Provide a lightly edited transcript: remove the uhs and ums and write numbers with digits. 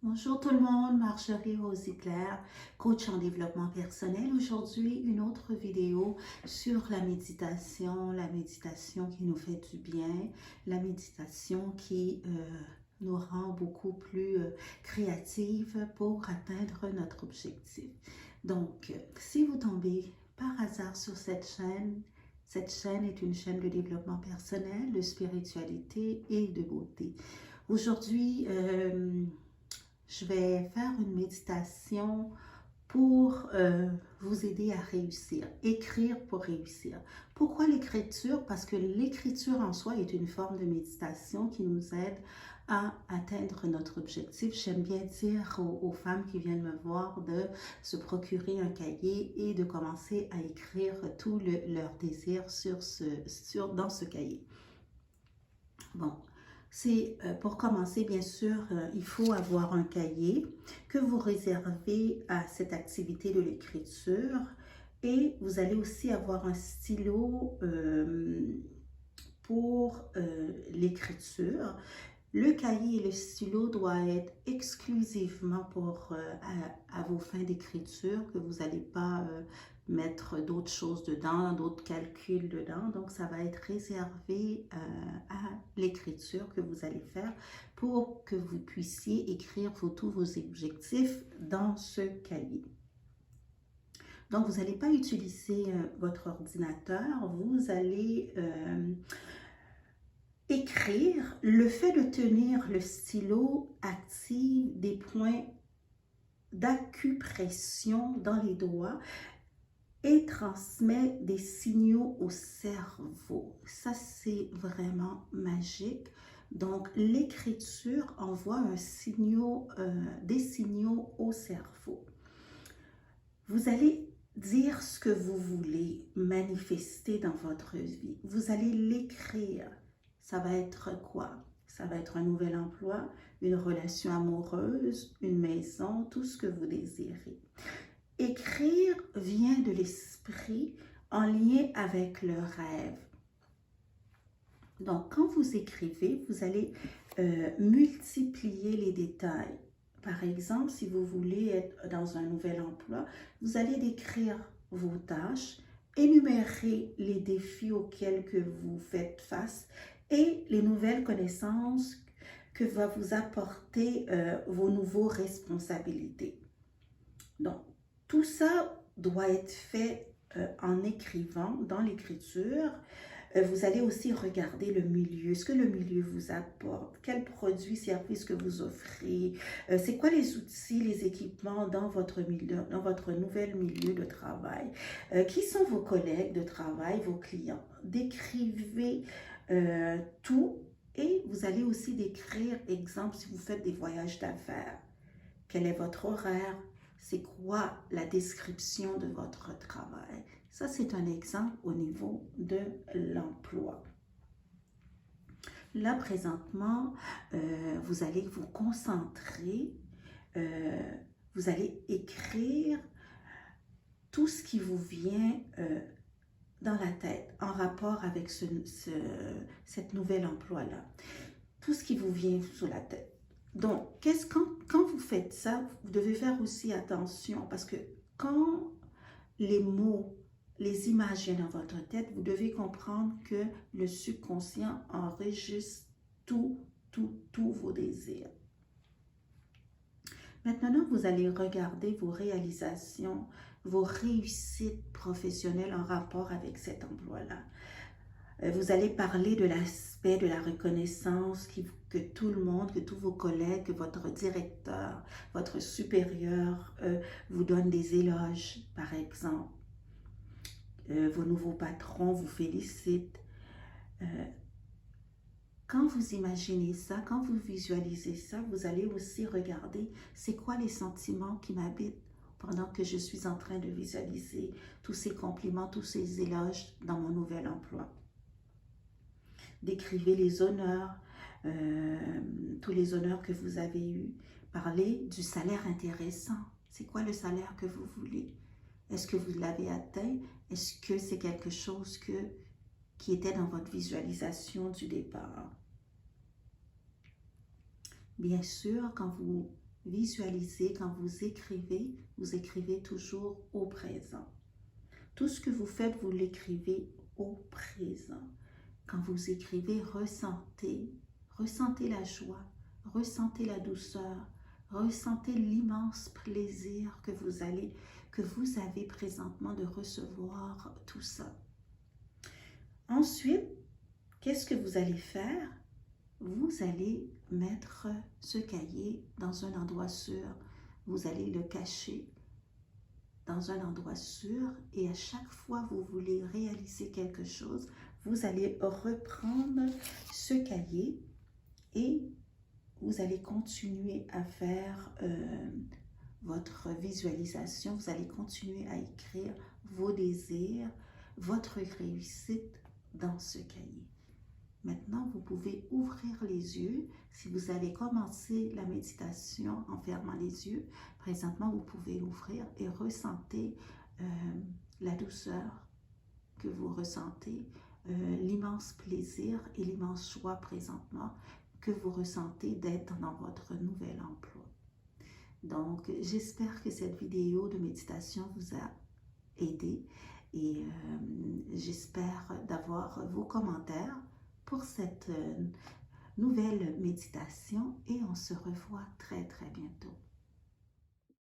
Bonjour tout le monde, Marjorie Rosy-Claire, coach en développement personnel. Aujourd'hui, une autre vidéo sur la méditation qui nous fait du bien, la méditation qui nous rend beaucoup plus créative pour atteindre notre objectif. Donc, si vous tombez par hasard sur cette chaîne est une chaîne de développement personnel, de spiritualité et de beauté. Aujourd'hui, je vais faire une méditation pour vous aider à réussir. Écrire pour réussir. Pourquoi l'écriture? Parce que l'écriture en soi est une forme de méditation qui nous aide à atteindre notre objectif. J'aime bien dire aux femmes qui viennent me voir de se procurer un cahier et de commencer à écrire tout leur désir dans ce cahier. Bon, c'est pour commencer, bien sûr, il faut avoir un cahier que vous réservez à cette activité de l'écriture et vous allez aussi avoir un stylo pour l'écriture. Le cahier et le stylo doivent être exclusivement pour à vos fins d'écriture, que vous n'allez pas mettre d'autres choses dedans, d'autres calculs dedans. Donc, ça va être réservé à l'écriture que vous allez faire pour que vous puissiez écrire tous vos objectifs dans ce cahier. Donc, vous n'allez pas utiliser votre ordinateur, vous allez écrire. Le fait de tenir le stylo active des points d'acupression dans les doigts et transmet des signaux au cerveau. Ça, c'est vraiment magique. Donc, l'écriture envoie des signaux au cerveau. Vous allez dire ce que vous voulez manifester dans votre vie. Vous allez l'écrire. Ça va être quoi? Ça va être un nouvel emploi, une relation amoureuse, une maison, tout ce que vous désirez. Écrire vient de l'esprit en lien avec le rêve. Donc, quand vous écrivez, vous allez multiplier les détails. Par exemple, si vous voulez être dans un nouvel emploi, vous allez décrire vos tâches, énumérer les défis auxquels que vous faites face et les nouvelles connaissances que va vous apporter vos nouvelles responsabilités. Donc, tout ça doit être fait en écrivant, dans l'écriture. Vous allez aussi regarder le milieu, ce que le milieu vous apporte, quels produits, services que vous offrez, c'est quoi les outils, les équipements dans votre nouvel milieu de travail, qui sont vos collègues de travail, vos clients. Décrivez tout et vous allez aussi décrire, exemple, si vous faites des voyages d'affaires, quel est votre horaire, c'est quoi la description de votre travail. Ça, c'est un exemple au niveau de l'emploi. Là, présentement, vous allez vous concentrer, vous allez écrire tout ce qui vous vient dans la tête en rapport avec cet nouvel emploi-là. Tout ce qui vous vient sous la tête. Donc, quand vous faites ça, vous devez faire aussi attention parce que quand les mots, les images viennent dans votre tête, vous devez comprendre que le subconscient enregistre tous vos désirs. Maintenant, vous allez regarder vos réalisations, vos réussites professionnelles en rapport avec cet emploi-là. Vous allez parler de l'aspect de la reconnaissance que tout le monde, que tous vos collègues, que votre directeur, votre supérieur vous donne des éloges, par exemple. Vos nouveaux patrons vous félicitent. Quand vous imaginez ça, quand vous visualisez ça, vous allez aussi regarder c'est quoi les sentiments qui m'habitent pendant que je suis en train de visualiser tous ces compliments, tous ces éloges dans mon nouvel emploi. Décrivez les honneurs, tous les honneurs que vous avez eus. Parlez du salaire intéressant. C'est quoi le salaire que vous voulez? Est-ce que vous l'avez atteint? Est-ce que c'est quelque chose qui était dans votre visualisation du départ? Bien sûr, quand vous visualisez quand vous écrivez toujours au présent. Tout ce que vous faites, vous l'écrivez au présent. Quand vous écrivez, ressentez la joie, ressentez la douceur, ressentez l'immense plaisir que vous avez présentement de recevoir tout ça. Ensuite, qu'est-ce que vous allez faire? Vous allez mettre ce cahier dans un endroit sûr. Vous allez le cacher dans un endroit sûr et à chaque fois que vous voulez réaliser quelque chose, vous allez reprendre ce cahier et vous allez continuer à faire votre visualisation. Vous allez continuer à écrire vos désirs, votre réussite dans ce cahier. Maintenant, vous pouvez ouvrir les yeux. Si vous avez commencé la méditation en fermant les yeux, présentement, vous pouvez l'ouvrir et ressentez la douceur que vous ressentez, l'immense plaisir et l'immense joie présentement que vous ressentez d'être dans votre nouvel emploi. Donc, j'espère que cette vidéo de méditation vous a aidé et j'espère d'avoir vos commentaires pour cette nouvelle méditation et on se revoit très très bientôt.